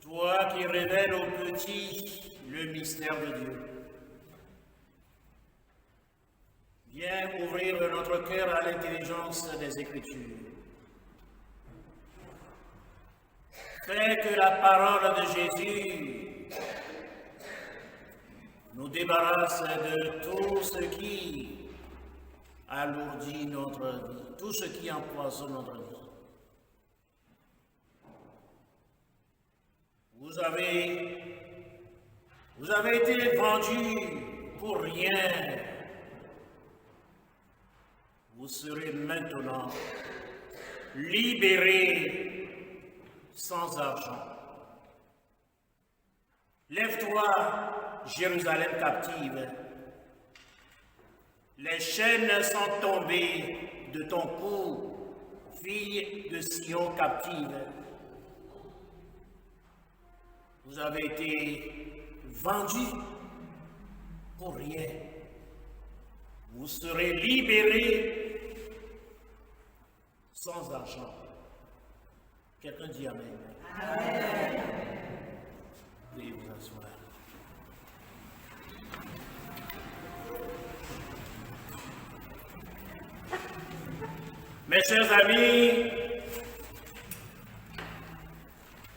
Toi qui révèles aux petits le mystère de Dieu, viens ouvrir notre cœur à l'intelligence des Écritures. Fais que la parole de Jésus nous débarrasse de tout ce qui alourdit notre vie, tout ce qui empoisonne notre vie. Vous avez été vendus pour rien. Vous serez maintenant libérés sans argent. Lève-toi, Jérusalem captive. Les chaînes sont tombées de ton cou, fille de Sion captive. Vous avez été vendus pour rien. Vous serez libérés sans argent. Quelqu'un dit Amen. Amen. Veuillez vous asseoir. Mes chers amis,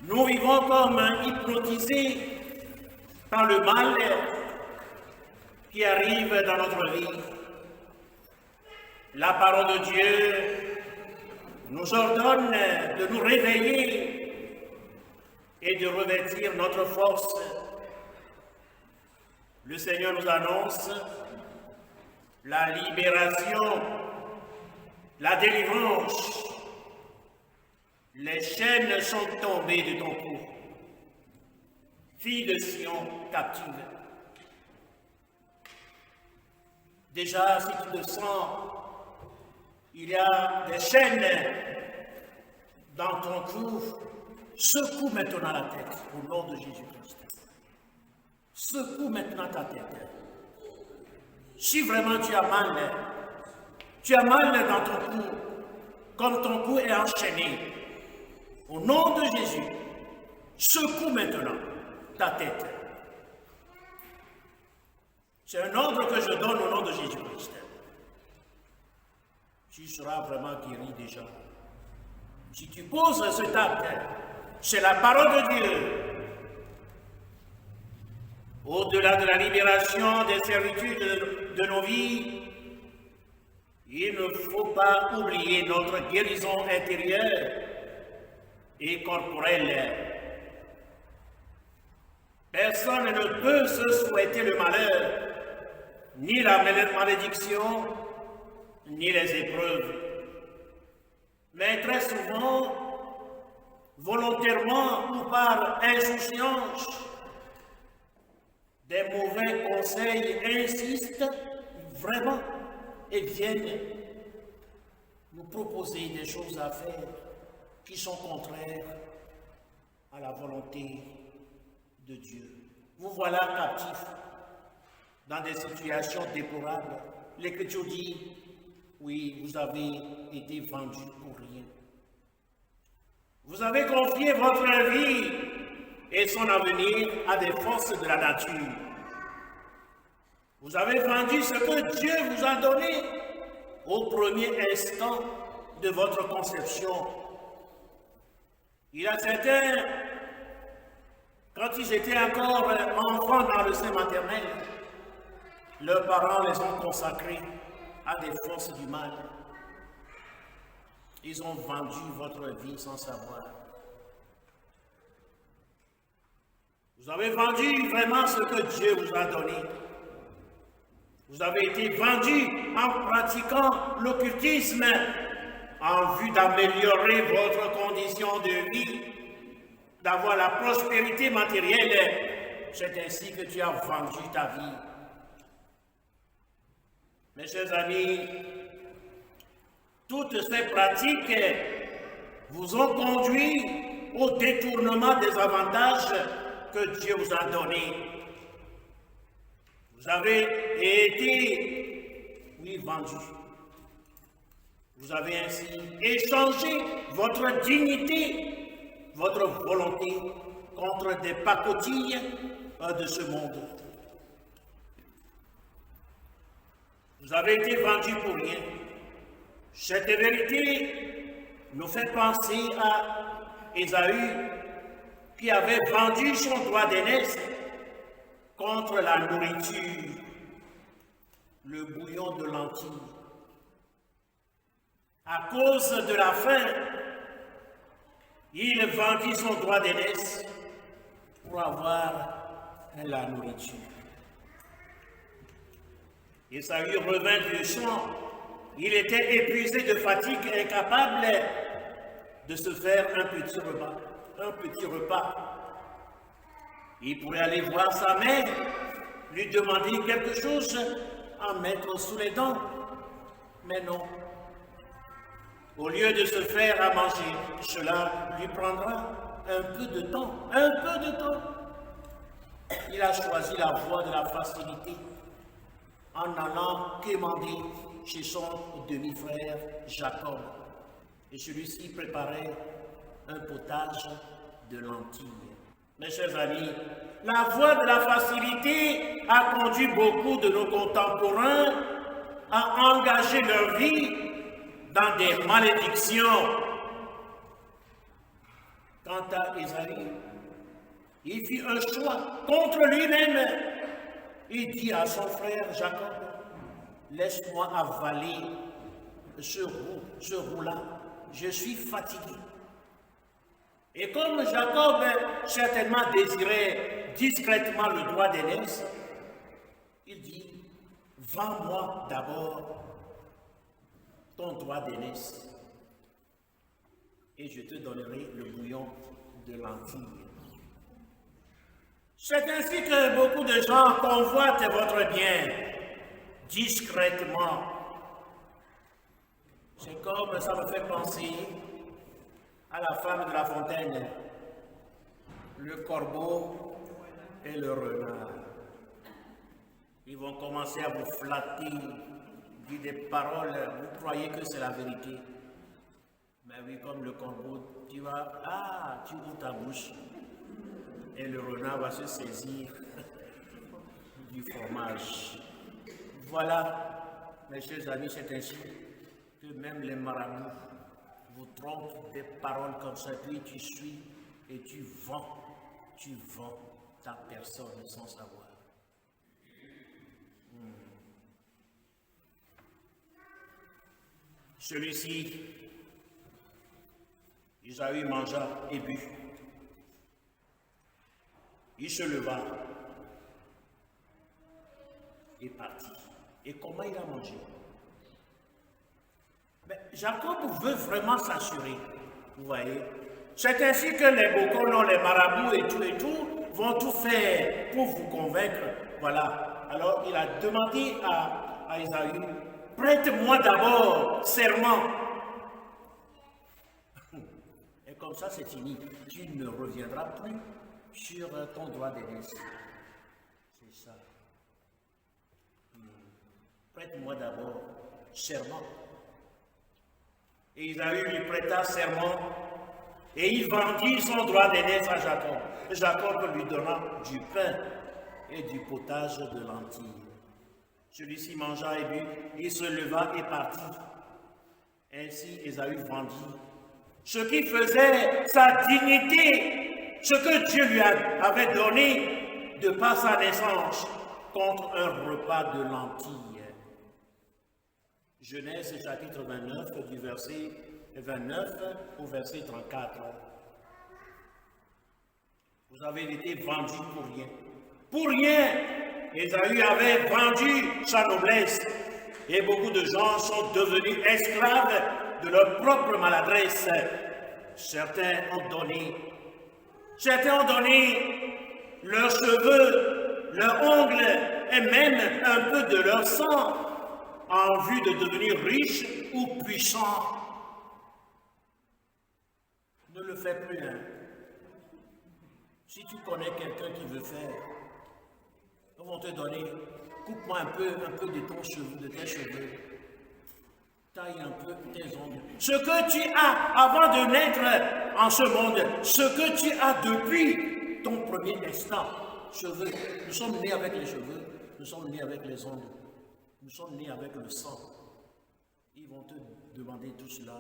nous vivons comme hypnotisés par le mal qui arrive dans notre vie. La parole de Dieu nous ordonne de nous réveiller et de revêtir notre force. Le Seigneur nous annonce la libération, la délivrance. Les chaînes sont tombées de ton cou, fille de Sion captive. Déjà, si tu le sens, il y a des chaînes dans ton cou. Secoue maintenant la tête au nom de Jésus-Christ. Secoue maintenant ta tête. Si vraiment tu as mal dans ton cou, comme ton cou est enchaîné, au nom de Jésus, secoue maintenant ta tête. C'est un ordre que je donne au nom de Jésus-Christ. Tu seras vraiment guéri déjà. Si tu poses cet acte, c'est la parole de Dieu. Au-delà de la libération des servitudes de nos vies, il ne faut pas oublier notre guérison intérieure et corporelle. Personne ne peut se souhaiter le malheur, ni la malédiction, ni les épreuves. Mais très souvent, volontairement ou par insouciance, des mauvais conseils insistent vraiment et viennent nous proposer des choses à faire qui sont contraires à la volonté de Dieu. Vous voilà captifs dans des situations déplorables. L'Écriture dit, oui, vous avez été vendus pour rien. Vous avez confié votre vie et son avenir à des forces de la nature. Vous avez vendu ce que Dieu vous a donné au premier instant de votre conception. Il y a certains, quand ils étaient encore enfants dans le sein maternel, leurs parents les ont consacrés à des forces du mal. Ils ont vendu votre vie sans savoir. Vous avez vendu vraiment ce que Dieu vous a donné. Vous avez été vendu en pratiquant l'occultisme en vue d'améliorer votre condition de vie, d'avoir la prospérité matérielle. C'est ainsi que tu as vendu ta vie. Mes chers amis, toutes ces pratiques vous ont conduit au détournement des avantages que Dieu vous a donnés. Vous avez été, oui, vendus. Vous avez ainsi échangé votre dignité, votre volonté contre des pacotilles de ce monde. Vous avez été vendus pour rien. Cette vérité nous fait penser à Ésaü qui avait vendu son droit d'aînesse contre la nourriture, le bouillon de lentilles. À cause de la faim, il vendit son droit d'aînesse pour avoir la nourriture. Ésaü revint du champ. Il était épuisé de fatigue, incapable de se faire un petit repas. Il pourrait aller voir sa mère, lui demander quelque chose à mettre sous les dents. Mais non. Au lieu de se faire à manger, cela lui prendra un peu de temps. Il a choisi la voie de la facilité en allant quémander chez son demi-frère Jacob. Et celui-ci préparait un potage de lentilles. Mes chers amis, la voie de la facilité a conduit beaucoup de nos contemporains à engager leur vie dans des malédictions. Quant à Ésaü, il fit un choix contre lui-même. Il dit à son frère Jacob, laisse-moi avaler ce roux-là, je suis fatigué. Et comme Jacob certainement désirait discrètement le droit d'aînesse, il dit, vends-moi d'abord ton droit d'aînesse et je te donnerai le bouillon de lentilles. C'est ainsi que beaucoup de gens convoitent votre bien, discrètement. C'est comme ça me fait penser à la femme de La Fontaine, le corbeau et le renard. Ils vont commencer à vous flatter, dire des paroles, vous croyez que c'est la vérité. Mais oui, comme le corbeau, tu ouvres ta bouche et le renard va se saisir du fromage. Voilà, mes chers amis, c'est ainsi que même les marabouts vous trompent des paroles comme ça, puis tu suis et tu vends ta personne sans savoir. Celui-ci, Ésaü mangea et but. Il se leva et partit. Et comment il a mangé? Mais Jacob veut vraiment s'assurer, vous voyez. C'est ainsi que les boconos, les marabouts et tout vont tout faire pour vous convaincre. Voilà. Alors il a demandé à Ésaü, prête-moi d'abord serment. Et comme ça c'est fini. Tu ne reviendras plus sur ton droit d'aînesse. C'est ça. Prête-moi d'abord serment. Et Ésaü lui prêta serment et il vendit son droit d'aînesse à Jacob. Jacob lui donna du pain et du potage de lentilles. Celui-ci mangea et but, il se leva et partit. Ainsi Ésaü vendit ce qui faisait sa dignité, ce que Dieu lui avait donné de par sa naissance, contre un repas de lentilles. Genèse chapitre 29, du verset 29 au verset 34. Vous avez été vendus pour rien. Pour rien! Ésaü avait vendu sa noblesse et beaucoup de gens sont devenus esclaves de leur propre maladresse. Certains ont donné leurs cheveux, leurs ongles et même un peu de leur sang en vue de devenir riches ou puissants. Ne le fais plus, hein. Si tu connais quelqu'un qui veut faire, ils vont te donner, coupe-moi un peu de tes cheveux, taille un peu tes ongles. Ce que tu as avant de naître en ce monde, ce que tu as depuis, ton premier instant, cheveux, nous sommes nés avec les cheveux, nous sommes nés avec les ongles, nous sommes nés avec le sang. Ils vont te demander tout cela.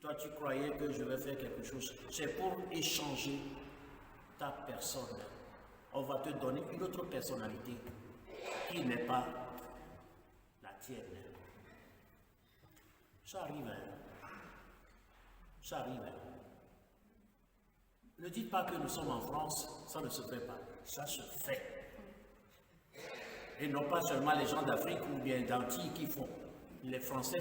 Toi, tu croyais que je vais faire quelque chose. C'est pour échanger ta personne. On va te donner une autre personnalité qui n'est pas la tienne. Ça arrive, hein? Ça arrive. Hein? Ne dites pas que nous sommes en France, ça ne se fait pas. Ça se fait. Et non pas seulement les gens d'Afrique ou bien d'Antilles qui font. Les Français.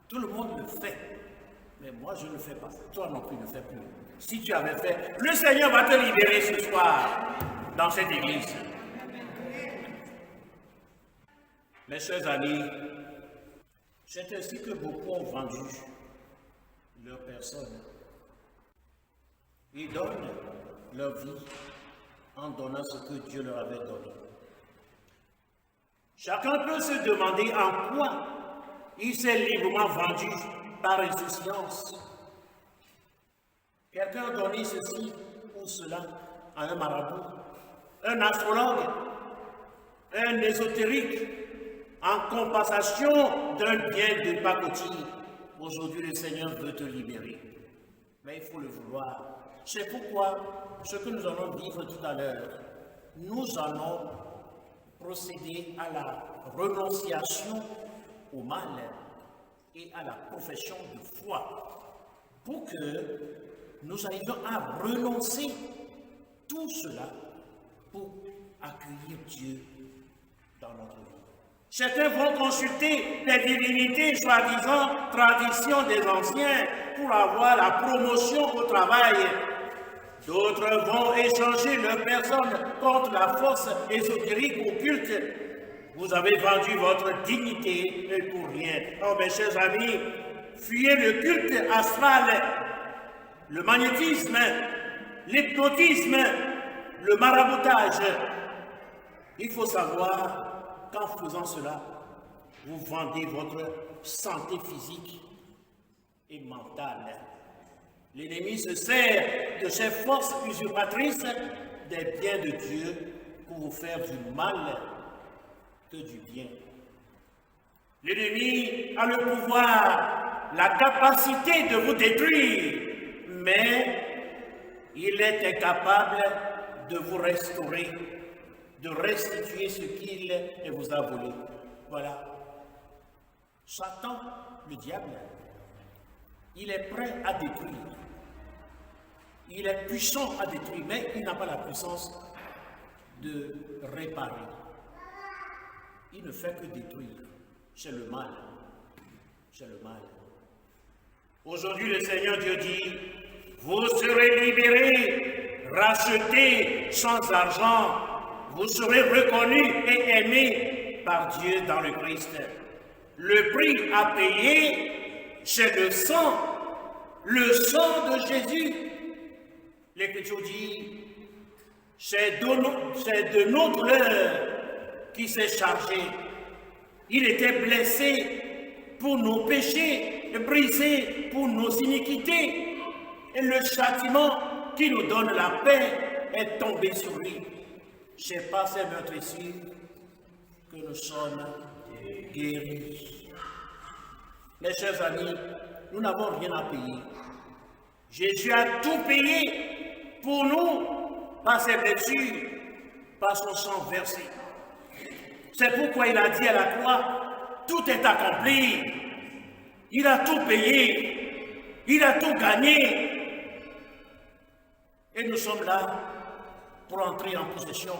Tout le monde le fait. Mais moi, je ne le fais pas. Toi non plus ne le fais plus. Si tu avais fait, le Seigneur va te libérer ce soir dans cette église. Mes chers amis, c'est ainsi que beaucoup ont vendu leur personne. Ils donnent leur vie en donnant ce que Dieu leur avait donné. Chacun peut se demander en quoi il s'est librement vendu par insouciance. Quelqu'un a donné ceci ou cela à un marabout, un astrologue, un ésotérique, en compensation d'un bien de pacotille. Aujourd'hui, le Seigneur veut te libérer. Mais il faut le vouloir. C'est pourquoi ce que nous allons vivre tout à l'heure, nous allons procéder à la renonciation au mal et à la profession de foi pour que nous arrivions à renoncer tout cela pour accueillir Dieu dans notre vie. Certains vont consulter les divinités, soi-disant traditions des anciens, pour avoir la promotion au travail. D'autres vont échanger leur personne contre la force ésotérique occulte. Vous avez vendu votre dignité pour rien. Oh mes chers amis, fuyez le culte astral, le magnétisme, l'hypnotisme, le maraboutage. Il faut savoir qu'en faisant cela, vous vendez votre santé physique et mentale. L'ennemi se sert de ces forces usurpatrices des biens de Dieu pour vous faire du mal que du bien. L'ennemi a le pouvoir, la capacité de vous détruire, mais il est incapable de vous restaurer, de restituer ce qu'il vous a volé. Voilà. Satan, le diable, il est prêt à détruire. Il est puissant à détruire, mais il n'a pas la puissance de réparer. Il ne fait que détruire. C'est le mal. C'est le mal. Aujourd'hui, le Seigneur Dieu dit, vous serez libérés, rachetés sans argent. Vous serez reconnus et aimés par Dieu dans le Christ. Le prix à payer, c'est le sang de Jésus. L'Écriture dit, c'est de nos douleurs qui s'est chargé. Il était blessé pour nos péchés, brisé pour nos iniquités. Et le châtiment qui nous donne la paix est tombé sur lui. C'est par ces meurtrissures que nous sommes guéris. Mes chers amis, nous n'avons rien à payer. Jésus a tout payé pour nous par ses blessures, par son sang versé. C'est pourquoi il a dit à la croix, tout est accompli. Il a tout payé, il a tout gagné. Et nous sommes là pour entrer en possession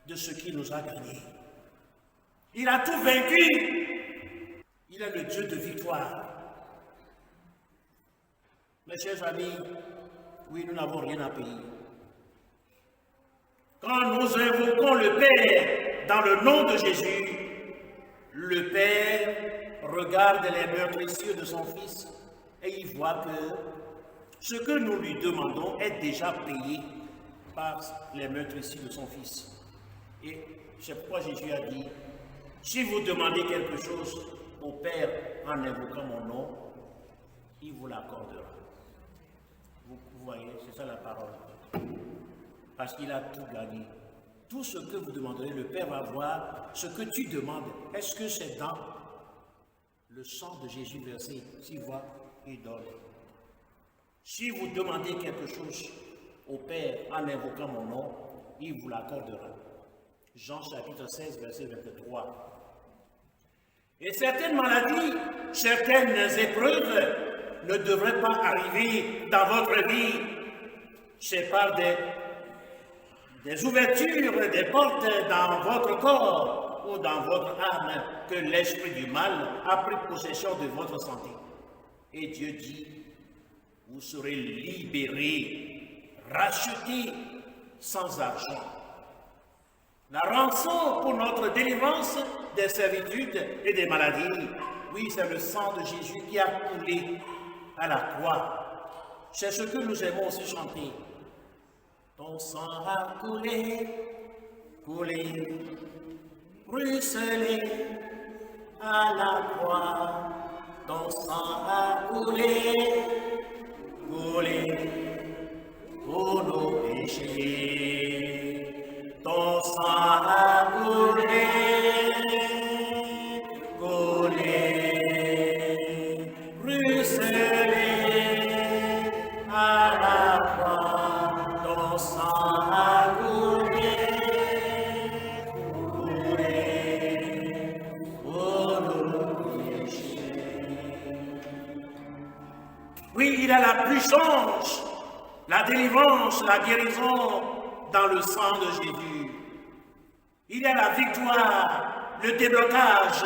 de ce qu'il nous a gagné. Il a tout vaincu. Il est le Dieu de victoire. Mes chers amis, oui, nous n'avons rien à payer. Quand nous invoquons le Père dans le nom de Jésus, le Père regarde les meurtrissures de son Fils et il voit que ce que nous lui demandons est déjà payé par les meurtrissures de son Fils. Et c'est pourquoi Jésus a dit, si vous demandez quelque chose au Père en invoquant mon nom, il vous l'accordera. Vous voyez, c'est ça la parole. Parce qu'il a tout gagné. Tout ce que vous demanderez, le Père va voir. Ce que tu demandes, est-ce que c'est dans le sang de Jésus versé? S'il voit, il donne. Si vous demandez quelque chose au Père en invoquant mon nom, il vous l'accordera. Jean chapitre 16, verset 23. Et certaines maladies, certaines épreuves ne devraient pas arriver dans votre vie. C'est par des ouvertures, des portes dans votre corps ou dans votre âme que l'esprit du mal a pris possession de votre santé. Et Dieu dit, vous serez libérés, rachetés sans argent. La rançon pour notre délivrance des servitudes et des maladies, oui, c'est le sang de Jésus qui a coulé à la croix. C'est ce que nous aimons aussi chanter. Ton sang a coulé, coulé, ruisselé à la croix. Ton sang a coulé, coulé pour nos péchés. Ton sang a coulé, coulé, ruisselé à la croix. Ton sang a coulé, coulé pour nos péchés. Oui, il a la puissance, la délivrance, la guérison dans le sang de Jésus. Il y a la victoire, le déblocage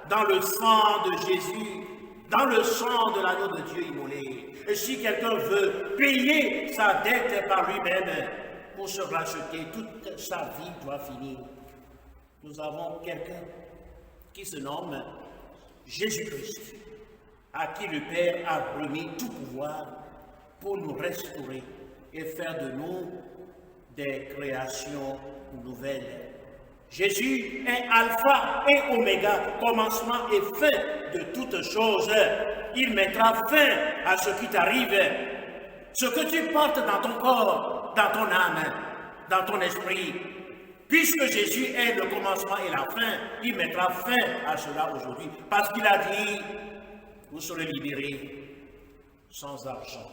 dans le sang de Jésus, dans le sang de l'agneau de Dieu immolé. Et si quelqu'un veut payer sa dette par lui-même pour se racheter, toute sa vie doit finir. Nous avons quelqu'un qui se nomme Jésus-Christ, à qui le Père a remis tout pouvoir pour nous restaurer et faire de nous des créations nouvelles. Jésus est alpha et oméga, commencement et fin de toutes choses. Il mettra fin à ce qui t'arrive. Ce que tu portes dans ton corps, dans ton âme, dans ton esprit. Puisque Jésus est le commencement et la fin, il mettra fin à cela aujourd'hui. Parce qu'il a dit, vous serez libérés sans argent.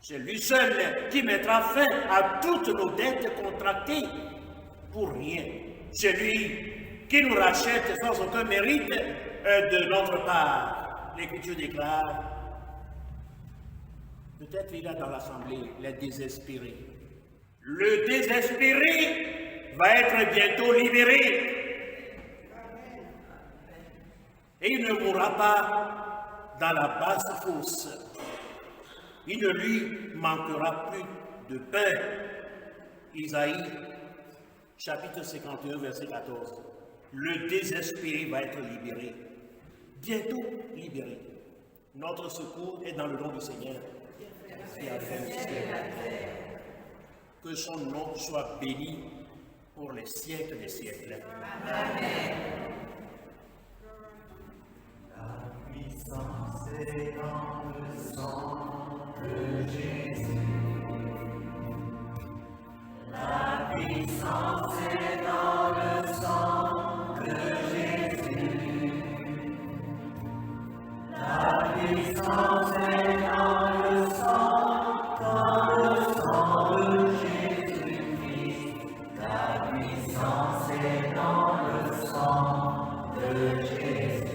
C'est lui seul qui mettra fin à toutes nos dettes contractées pour rien. C'est lui qui nous rachète sans aucun mérite de notre part. L'Écriture déclare, peut-être il y a dans l'assemblée les désespérés. Le désespéré va être bientôt libéré. Et il ne mourra pas dans la basse fosse. Il ne lui manquera plus de pain. Isaïe, chapitre 51, verset 14. Le désespéré va être libéré. Bientôt libéré. Notre secours est dans le nom du Seigneur qui a fait le ciel. Que son nom soit béni pour les siècles des siècles. Amen. La puissance est dans le sang de Jésus. La puissance est dans le sang de Jésus. La puissance est dans le sang de Jésus-Christ. La puissance est dans le sang de Jésus.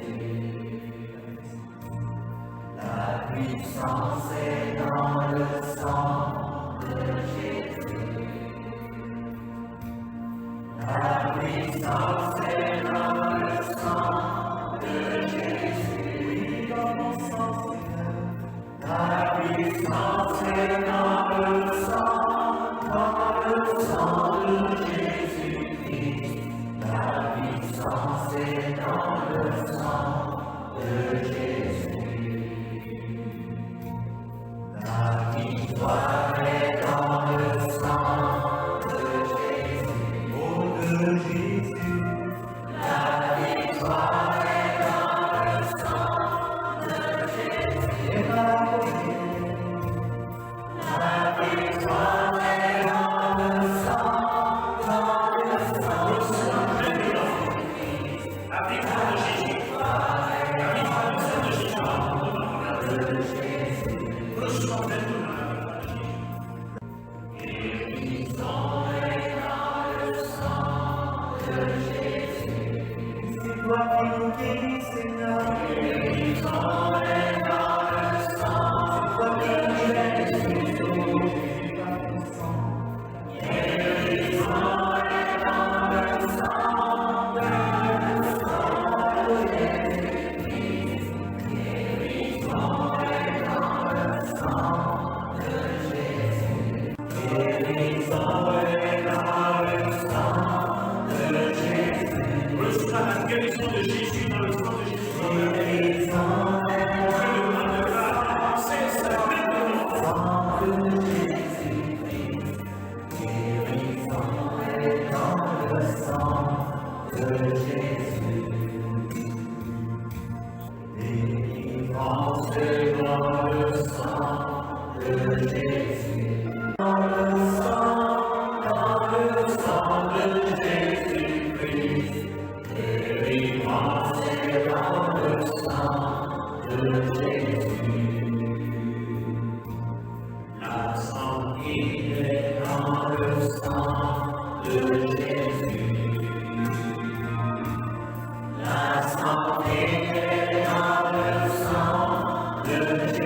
La puissance est dans le sang de Jésus. La puissance est dans le sang de Jésus. Oui, dans mon sang, Seigneur. La puissance est dans le sang de Jésus-Christ. La puissance est dans le sang de Jésus. La victoire est dans le sang de Jésus. Oh, de Jésus. La victoire est dans le sang de Jésus. sommes maintenant à la vie. C'est toi qui nous guéris, Seigneur. C'est toi qui nous guéris, Jésus, par ton sang. Reçois la guérison de Jésus dans le sang de Jésus. La santé est dans le sang de Jésus. La santé est dans le sang de Jésus.